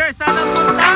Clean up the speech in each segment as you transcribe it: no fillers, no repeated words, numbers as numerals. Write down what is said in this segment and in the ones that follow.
Sir, saan ang punta?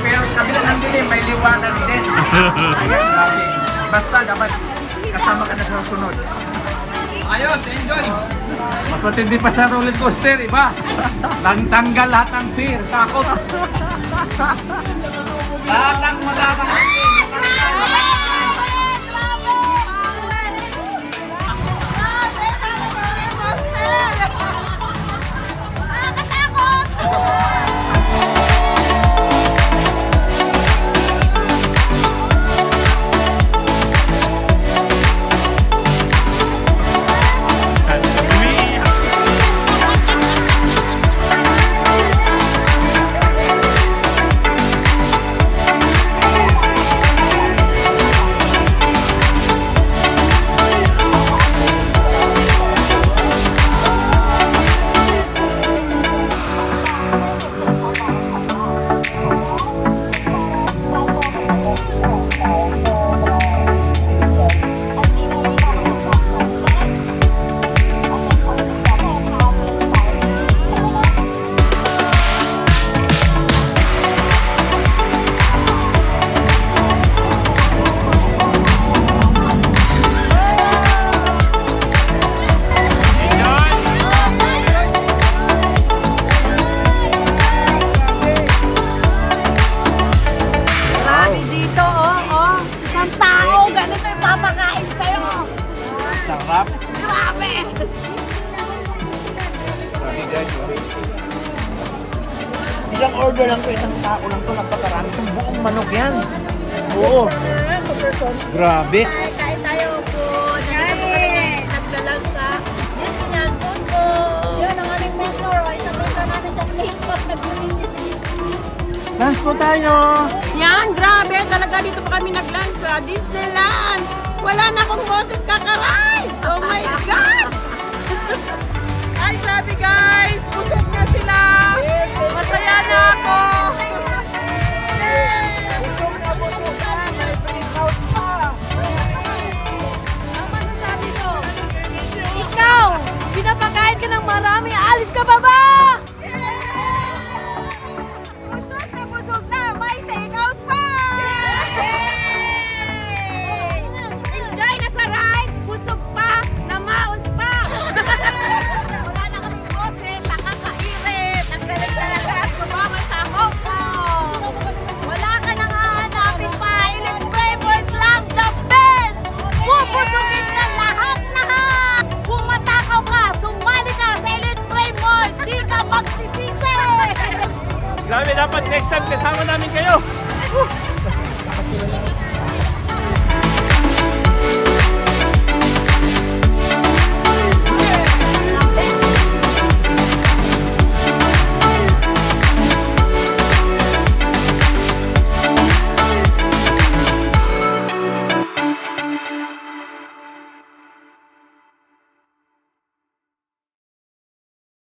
Pero sa kabila ng dilim, may liwanag din. Ayan, sabi. Basta dapat kasama ka na sa sunod. Ayos, enjoy! Mas matindi pa sa roller coaster, iba? Tanggal lahat ng fear, takot. Lahat ng matapang sarap. Grabe! Isang order lang to, isang tao lang to, napakarami. Itong buong manok yan. Oo. Grabe. Kain tayo po. Nandito po kami nagdalag sa Disneyland Food po. Yun ang aming mentor. O, isang mentor namin sa place spot. Dance po tayo. Yan, grabe. Talaga dito pa kami nag-lunch sa Disneyland. Wala na akong boses kakaray. Oh my God! Ay, grabe guys. Busog na sila. Masaya na ako. Busog na busog na. May pre-count pa. Ang masasabi ko, ikaw, pinapakain ka ng marami. Alis ka pa ba? Busog na. May take out pa. Enjoy na sa rides. Busog next time kasama namin kayo.